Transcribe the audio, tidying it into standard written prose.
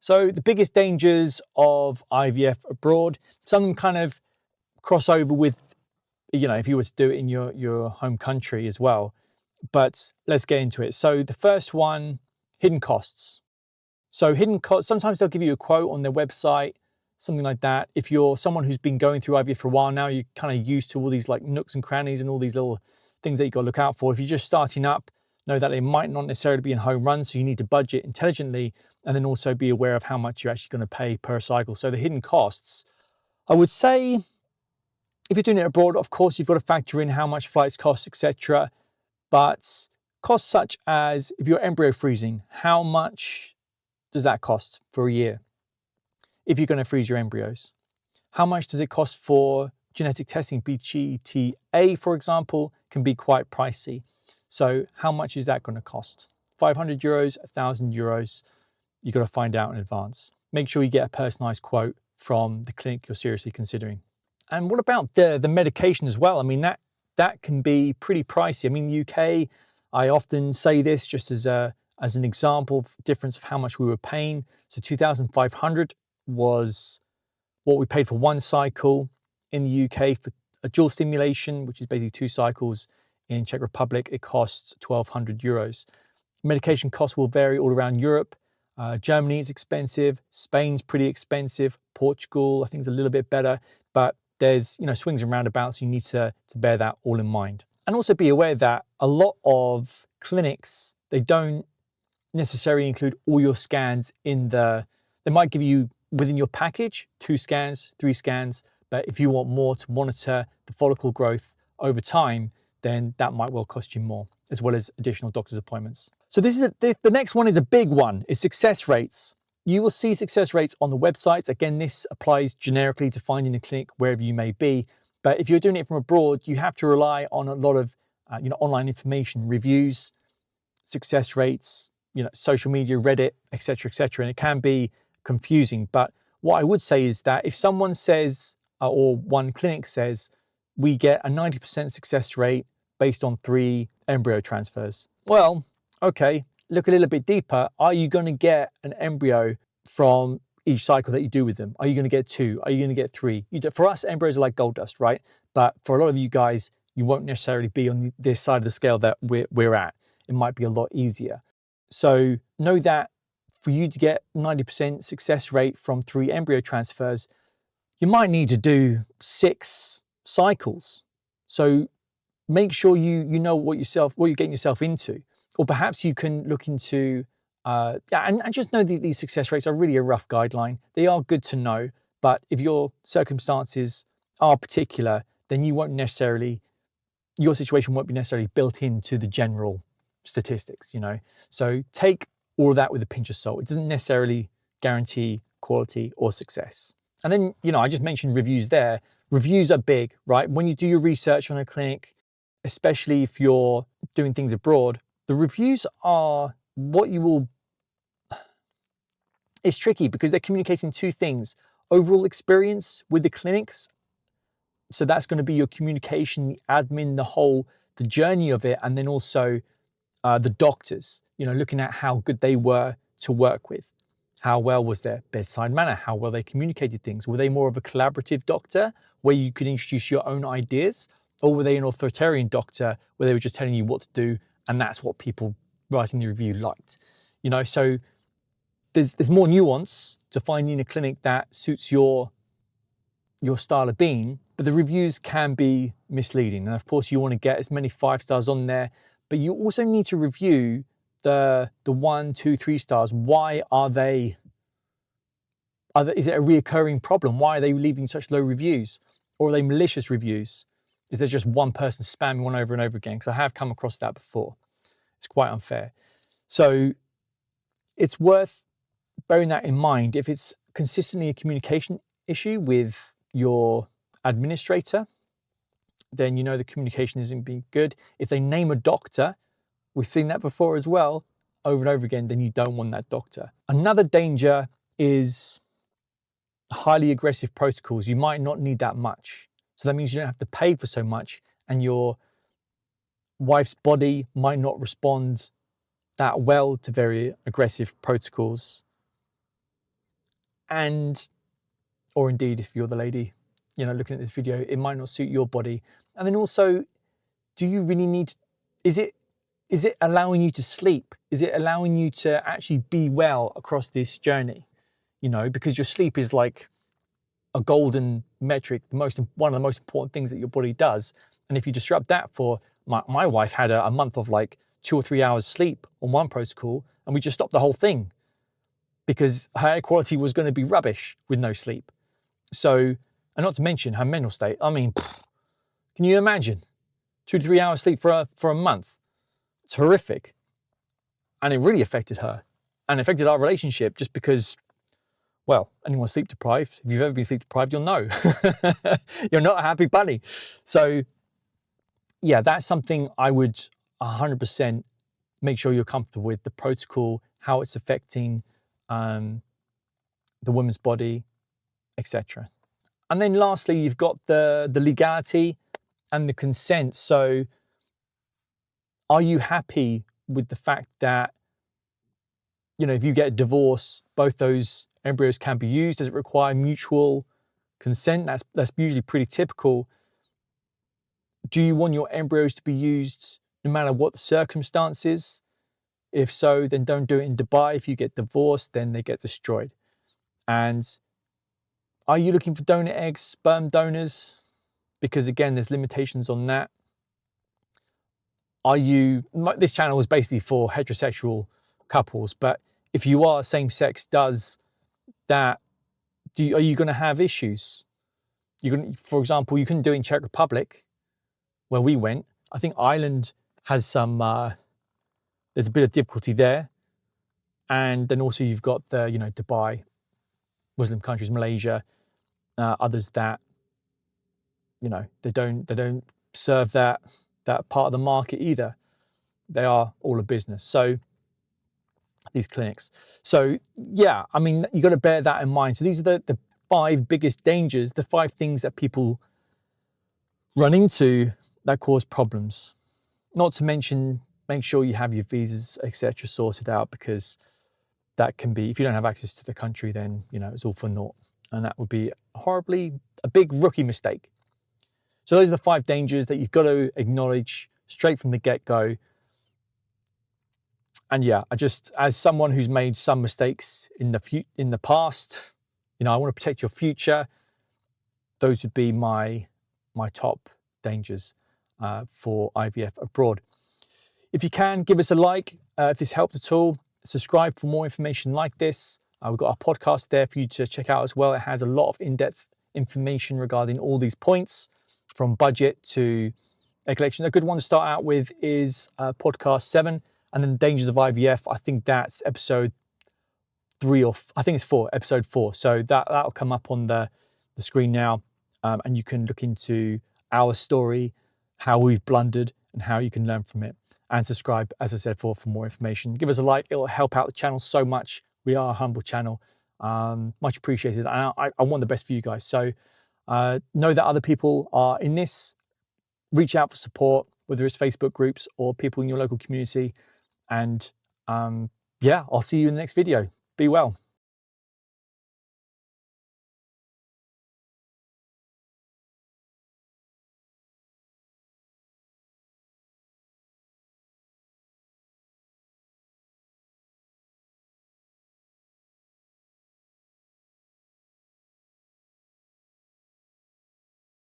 So the biggest dangers of IVF abroad, some of them kind of cross over with, if you were to do it in your home country as well. But let's get into it. So the first one, hidden costs. So hidden costs, sometimes they'll give you a quote on their website, something like that. If you're someone who's been going through IVF for a while now, you're kind of used to all these like nooks and crannies and all these little things that you've got to look out for. If you're just starting up, know that it might not necessarily be in home runs, so you need to budget intelligently and then also be aware of how much you're actually going to pay per cycle. So the hidden costs, I would say, if you're doing it abroad, of course, you've got to factor in how much flights cost, etc. But costs such as if you're embryo freezing, how much does that cost for a year? If you're going to freeze your embryos, how much does it cost for genetic testing? PGTA, for example, can be quite pricey. So how much is that going to cost? 500 euros, 1,000 euros. You've got to find out in advance. Make sure you get a personalized quote from the clinic you're seriously considering. And what about the medication as well? I mean, that can be pretty pricey. I mean, UK, I often say this just as an example of the difference of how much we were paying. So 2,500 was what we paid for one cycle in the UK. For a dual stimulation, which is basically 2 cycles in Czech Republic, it costs 1,200 euros. Medication costs will vary all around Europe. Germany is expensive. Spain's pretty expensive. Portugal, I think, is a little bit better. But there's swings and roundabouts. You need to bear that all in mind. And also be aware that a lot of clinics, they don't necessarily include all your scans they might give you within your package 2 scans, 3 scans. But if you want more to monitor the follicle growth over time, then that might well cost you more, as well as additional doctor's appointments. So the next one is a big one, is success rates. You will see success rates on the websites. Again, this applies generically to finding a clinic wherever you may be. But if you're doing it from abroad, you have to rely on a lot of online information, reviews, success rates, social media, Reddit, etc., etc. And it can be confusing. But what I would say is that if someone says, or one clinic says, we get a 90% success rate based on 3 embryo transfers. Well, okay, look a little bit deeper. Are you going to get an embryo from each cycle that you do with them? Are you going to get 2? Are you going to get 3? For us, embryos are like gold dust, right? But for a lot of you guys, you won't necessarily be on this side of the scale that we're at. It might be a lot easier. So know that for you to get 90% success rate from 3 embryo transfers, you might need to do 6 cycles. So make sure you know what you're getting yourself into. Or perhaps you can look into, and just know that these success rates are really a rough guideline. They are good to know, but if your circumstances are particular, then your situation won't be necessarily built into the general statistics, So take all of that with a pinch of salt. It doesn't necessarily guarantee quality or success. And then, I just mentioned reviews there. Reviews are big, right? When you do your research on a clinic, especially if you're doing things abroad, the reviews are it's tricky because they're communicating 2 things. Overall experience with the clinics. So that's going to be your communication, the admin, the journey of it. And then also the doctors, looking at how good they were to work with. How well was their bedside manner? How well they communicated things? Were they more of a collaborative doctor where you could introduce your own ideas? Or were they an authoritarian doctor where they were just telling you what to do and that's what people writing the review liked? So there's more nuance to finding a clinic that suits your style of being, but the reviews can be misleading. And of course you want to get as many 5 stars on there, but you also need to review the 1, 2, 3 stars. Why is it a reoccurring problem? Why are they leaving such low reviews? Or are they malicious reviews? Is there just one person spamming one over and over again? Because I have come across that before. It's quite unfair. So it's worth bearing that in mind. If it's consistently a communication issue with your administrator, then the communication isn't being good. If they name a doctor, we've seen that before as well, over and over again, then you don't want that doctor. Another danger is highly aggressive protocols. You might not need that much. So that means you don't have to pay for so much, and your wife's body might not respond that well to very aggressive protocols. and or indeed if you're the lady, you know, looking at this video, it might not suit your body. And then also, do you really need, is it allowing you to sleep? Is it allowing you to actually be well across this journey? You know, because your sleep is like a golden metric, one of the most important things that your body does. And if you disrupt that for, my wife had a month of like 2 or 3 hours sleep on one protocol, and we just stopped the whole thing because her air quality was going to be rubbish with no sleep. So, and not to mention her mental state. I mean, can you imagine 2 to 3 hours sleep for a month? It's horrific. And it really affected her and affected our relationship just because, well, anyone sleep deprived, if you've ever been sleep deprived, you'll know. You're not a happy bunny. So yeah, that's something I would 100% make sure you're comfortable with, the protocol, how it's affecting the woman's body, etc. And then lastly, you've got the legality and the consent. So are you happy with the fact that, you know, if you get a divorce, both those embryos can be used? Does it require mutual consent? That's usually pretty typical. Do you want your embryos to be used no matter what the circumstances? If so, then don't do it in Dubai. If you get divorced, then they get destroyed. And are you looking for donor eggs, sperm donors? Because again, there's limitations on that. This channel is basically for heterosexual couples, but if you are same sex, does that, are you going to have issues? For example, you couldn't do it in Czech Republic, where we went. I think Ireland has some, there's a bit of difficulty there. And then also you've got the, you know, Dubai, Muslim countries, Malaysia, others that, you know, they don't serve that part of the market either. They are all a business. So these clinics. So yeah, I mean, you got to bear that in mind. So these are the 5 biggest dangers, the 5 things that people run into that cause problems. Not to mention, make sure you have your visas, etc., sorted out, because that can be, if you don't have access to the country, then, you know, it's all for naught. And that would be a big rookie mistake. So those are the 5 dangers that you've got to acknowledge straight from the get-go. And yeah, as someone who's made some mistakes in the past, you know, I want to protect your future. Those would be my top dangers for IVF abroad. If you can, give us a like if this helped at all. Subscribe for more information like this. We've got our podcast there for you to check out as well. It has a lot of in-depth information regarding all these points, from budget to egg collection. A good one to start out with is podcast 7, and then Dangers of IVF. I think that's episode 3 I think it's 4, episode 4. So that'll come up on the screen now, and you can look into our story, how we've blundered, and how you can learn from it. And subscribe, as I said, for more information. Give us a like. It'll help out the channel so much. We are a humble channel. Much appreciated. And I want the best for you guys. So know that other people are in this. Reach out for support, whether it's Facebook groups or people in your local community. And yeah, I'll see you in the next video. Be well.